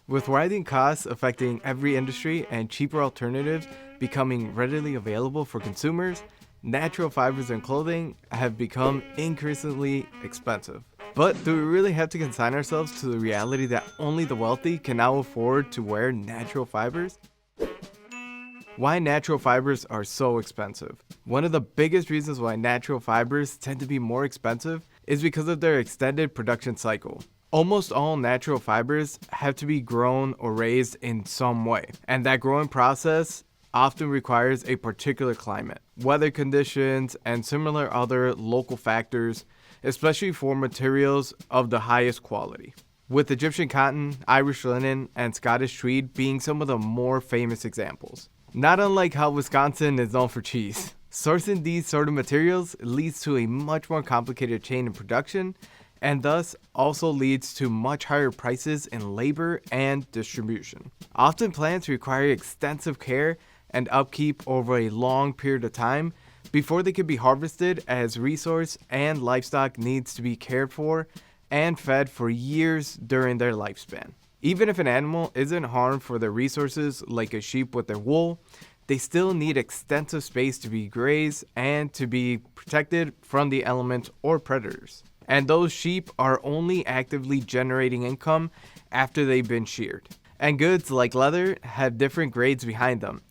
With rising costs affecting every industry and cheaper alternatives becoming readily available for consumers, natural fibers in clothing have become increasingly expensive. But do we really have to consign ourselves to the reality that only the wealthy can now afford to wear natural fibers? Why natural fibers are so expensive. One of the biggest reasons why natural fibers tend to be more expensive is because of their extended production cycle. Almost all natural fibers have to be grown or raised in some way, and that growing process often requires a particular climate, weather conditions, and similar other local factors, especially for materials of the highest quality. With Egyptian cotton, Irish linen, and Scottish tweed being some of the more famous examples. Not unlike how Wisconsin is known for cheese. Sourcing these sort of materials leads to a much more complicated chain in production, and thus also leads to much higher prices in labor and distribution. Often plants require extensive care and upkeep over a long period of time before they can be harvested, as resource and livestock needs to be cared for and fed for years during their lifespan. Even if an animal isn't harmed for their resources like a sheep with their wool, they still need extensive space to be grazed and to be protected from the elements or predators. And those sheep are only actively generating income after they've been sheared. And goods like leather have different grades behind them,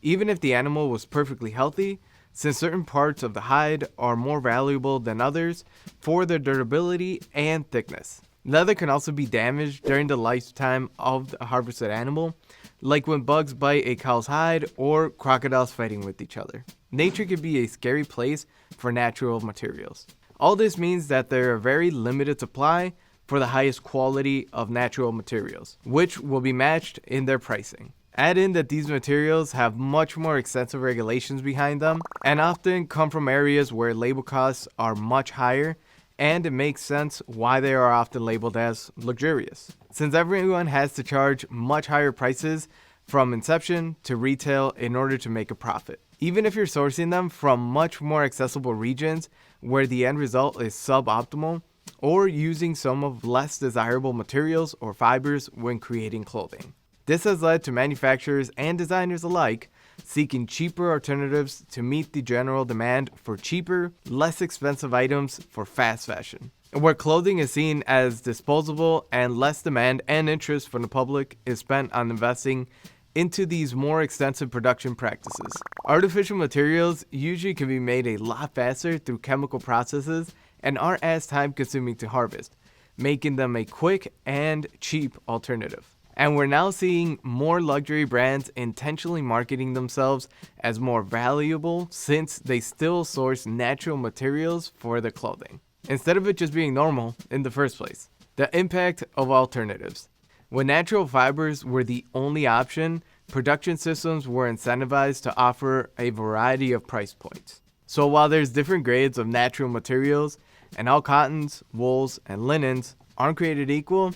even if the animal was perfectly healthy, since certain parts of the hide are more valuable than others for their durability and thickness. Leather can also be damaged during the lifetime of the harvested animal, like when bugs bite a cow's hide or crocodiles fighting with each other. Nature can be a scary place for natural materials. All this means that there are very limited supply for the highest quality of natural materials, which will be matched in their pricing. Add in that these materials have much more extensive regulations behind them and often come from areas where labor costs are much higher, and it makes sense why they are often labeled as luxurious, since everyone has to charge much higher prices from inception to retail in order to make a profit. Even if you're sourcing them from much more accessible regions where the end result is suboptimal, or using some of less desirable materials or fibers when creating clothing. This has led to manufacturers and designers alike seeking cheaper alternatives to meet the general demand for cheaper, less expensive items for fast fashion. Where clothing is seen as disposable and less demand and interest from the public is spent on investing into these more extensive production practices. Artificial materials usually can be made a lot faster through chemical processes and aren't as time consuming to harvest, making them a quick and cheap alternative. And we're now seeing more luxury brands intentionally marketing themselves as more valuable since they still source natural materials for their clothing, instead of it just being normal in the first place. The impact of alternatives. When natural fibers were the only option, production systems were incentivized to offer a variety of price points. So while there's different grades of natural materials, and all cottons, wools, and linens aren't created equal,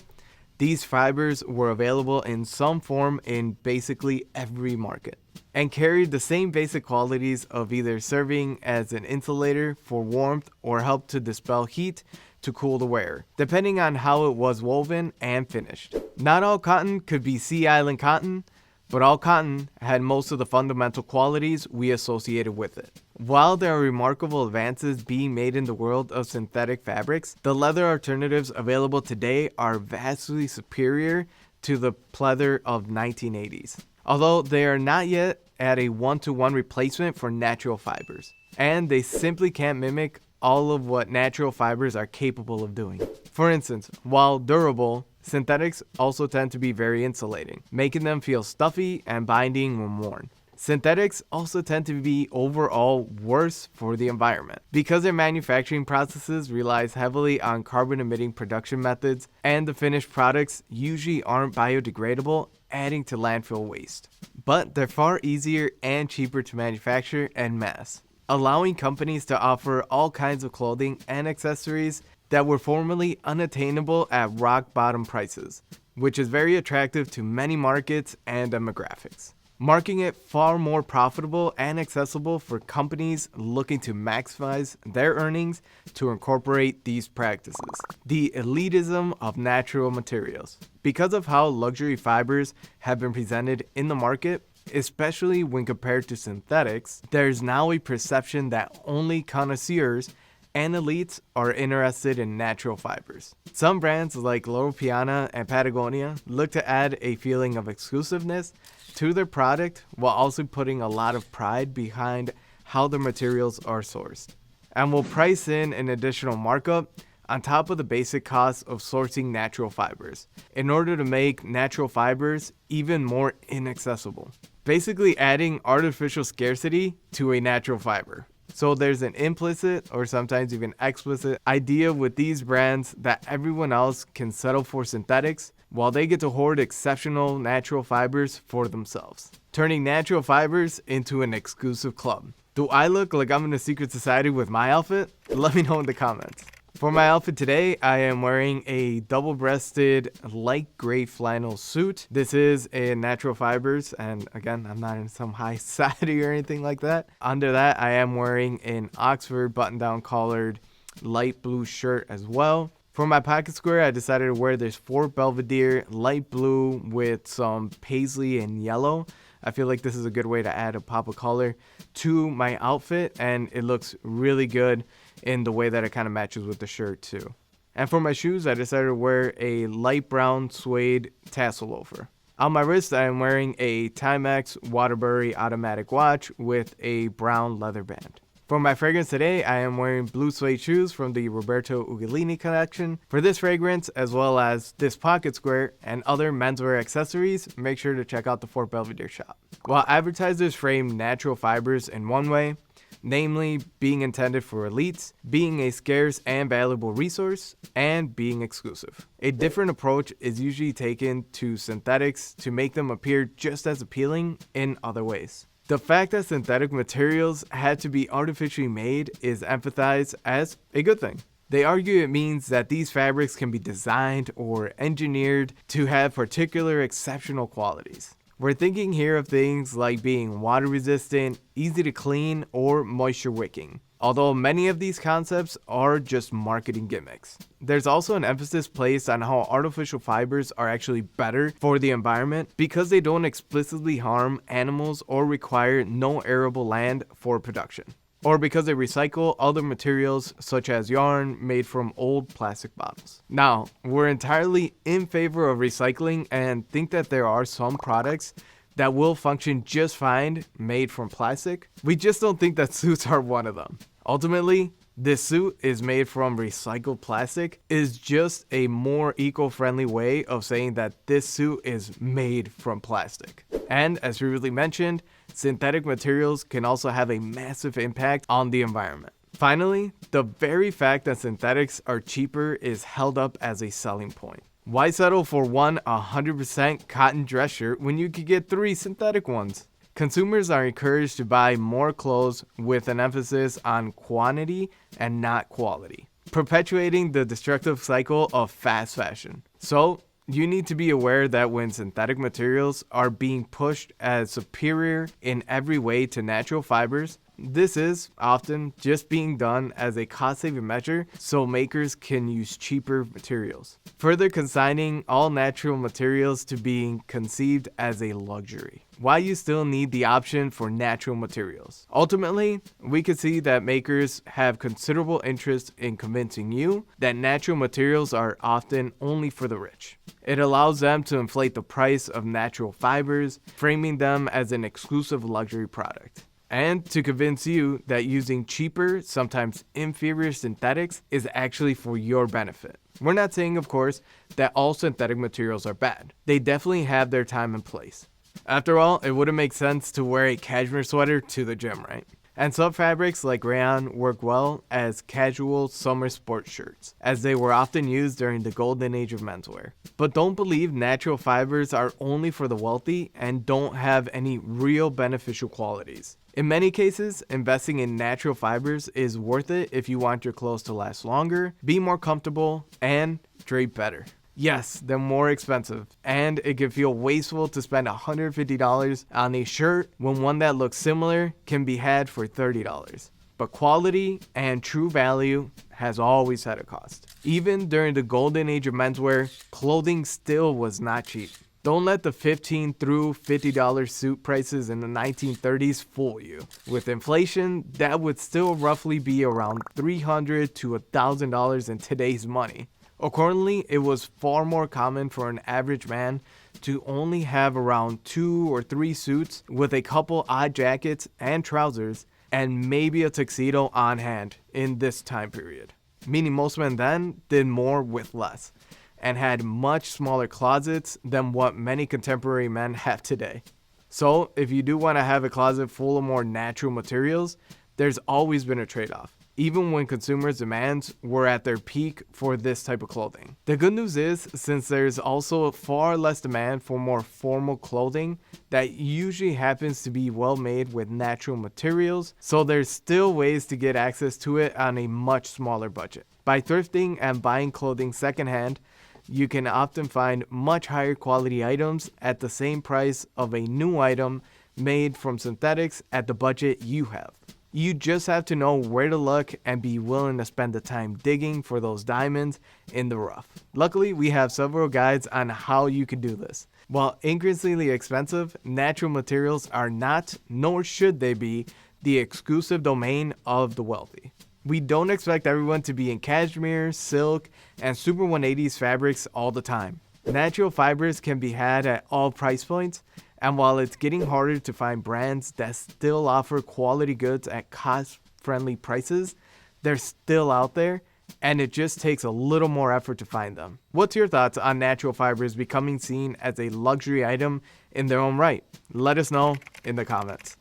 these fibers were available in some form in basically every market, and carried the same basic qualities of either serving as an insulator for warmth or help to dispel heat to cool the wearer, depending on how it was woven and finished. Not all cotton could be Sea Island cotton, but all cotton had most of the fundamental qualities we associated with it. While there are remarkable advances being made in the world of synthetic fabrics, the leather alternatives available today are vastly superior to the pleather of 1980s, although they are not yet at a one-to-one replacement for natural fibers, and they simply can't mimic all of what natural fibers are capable of doing. For instance, while durable, synthetics also tend to be very insulating, making them feel stuffy and binding when worn. Synthetics also tend to be overall worse for the environment because their manufacturing processes relies heavily on carbon-emitting production methods, and the finished products usually aren't biodegradable, adding to landfill waste. But they're far easier and cheaper to manufacture en masse, allowing companies to offer all kinds of clothing and accessories that were formerly unattainable at rock-bottom prices, which is very attractive to many markets and demographics. making it far more profitable and accessible for companies looking to maximize their earnings to incorporate these practices. The elitism of natural materials. Because of how luxury fibers have been presented in the market, especially when compared to synthetics, there's now a perception that only connoisseurs and elites are interested in natural fibers. Some brands like Loro Piana and Patagonia look to add a feeling of exclusiveness to their product while also putting a lot of pride behind how the materials are sourced, and will price in an additional markup on top of the basic cost of sourcing natural fibers in order to make natural fibers even more inaccessible, basically adding artificial scarcity to a natural fiber. So there's an implicit or sometimes even explicit idea with these brands that everyone else can settle for synthetics while they get to hoard exceptional natural fibers for themselves, turning natural fibers into an exclusive club. Do I look like I'm in a secret society with my outfit? Let me know in the comments. For my outfit today, I am wearing a double-breasted light gray flannel suit. This is in natural fibers, and again, I'm not in some high society or anything like that. Under that, I am wearing an Oxford button-down collared light blue shirt as well. For my pocket square, I decided to wear this Fort Belvedere light blue with some paisley and yellow. I feel like this is a good way to add a pop of color to my outfit, and it looks really good in the way that it kind of matches with the shirt too. And for my shoes, I decided to wear a light brown suede tassel loafer. On my wrist, I am wearing a Timex Waterbury automatic watch with a brown leather band. For my fragrance today, I am wearing blue suede shoes from the Roberto Ugolini collection. For this fragrance, as well as this pocket square and other menswear accessories, make sure to check out the Fort Belvedere shop. While advertisers frame natural fibers in one way, namely being intended for elites, being a scarce and valuable resource, and being exclusive, a different approach is usually taken to synthetics to make them appear just as appealing in other ways. The fact that synthetic materials had to be artificially made is emphasized as a good thing. They argue it means that these fabrics can be designed or engineered to have particular exceptional qualities. We're thinking here of things like being water resistant, easy to clean, or moisture wicking, although many of these concepts are just marketing gimmicks. There's also an emphasis placed on how artificial fibers are actually better for the environment because they don't explicitly harm animals or require no arable land for production, or because they recycle other materials such as yarn made from old plastic bottles. Now, we're entirely in favor of recycling and think that there are some products that will function just fine made from plastic. We just don't think that suits are one of them. Ultimately, this suit is made from recycled plastic is just a more eco-friendly way of saying that this suit is made from plastic. And as previously mentioned, synthetic materials can also have a massive impact on the environment. Finally, the very fact that synthetics are cheaper is held up as a selling point. Why settle for one 100% cotton dress shirt when you could get 3 synthetic ones? Consumers are encouraged to buy more clothes with an emphasis on quantity and not quality, perpetuating the destructive cycle of fast fashion. So, you need to be aware that when synthetic materials are being pushed as superior in every way to natural fibers, this is often just being done as a cost-saving measure so makers can use cheaper materials, further consigning all natural materials to being conceived as a luxury. Why you still need the option for natural materials? Ultimately, we can see that makers have considerable interest in convincing you that natural materials are often only for the rich. It allows them to inflate the price of natural fibers, framing them as an exclusive luxury product, and to convince you that using cheaper, sometimes inferior synthetics is actually for your benefit. We're not saying, of course, that all synthetic materials are bad. They definitely have their time and place. After all, it wouldn't make sense to wear a cashmere sweater to the gym, right? And some fabrics like rayon work well as casual summer sports shirts, as they were often used during the golden age of menswear. But don't believe natural fibers are only for the wealthy and don't have any real beneficial qualities. In many cases, investing in natural fibers is worth it if you want your clothes to last longer, be more comfortable, and drape better. Yes, they're more expensive, and it can feel wasteful to spend $150 on a shirt when one that looks similar can be had for $30. But quality and true value has always had a cost. Even during the golden age of menswear, clothing still was not cheap. Don't let the $15 through $50 suit prices in the 1930s fool you. With inflation, that would still roughly be around $300 to $1,000 in today's money. Accordingly, it was far more common for an average man to only have around 2 or 3 suits with a couple odd jackets and trousers and maybe a tuxedo on hand in this time period. Meaning most men then did more with less and had much smaller closets than what many contemporary men have today. So if you do want to have a closet full of more natural materials, there's always been a trade-off, even when consumers' demands were at their peak for this type of clothing. The good news is, since there's also far less demand for more formal clothing that usually happens to be well made with natural materials, so there's still ways to get access to it on a much smaller budget. By thrifting and buying clothing secondhand, you can often find much higher quality items at the same price of a new item made from synthetics at the budget you have. You just have to know where to look and be willing to spend the time digging for those diamonds in the rough. Luckily, we have several guides on how you can do this. While increasingly expensive, natural materials are not, nor should they be, the exclusive domain of the wealthy. We don't expect everyone to be in cashmere, silk, and super 180s fabrics all the time. Natural fibers can be had at all price points, and while it's getting harder to find brands that still offer quality goods at cost-friendly prices, they're still out there, and it just takes a little more effort to find them. What's your thoughts on natural fibers becoming seen as a luxury item in their own right? Let us know in the comments.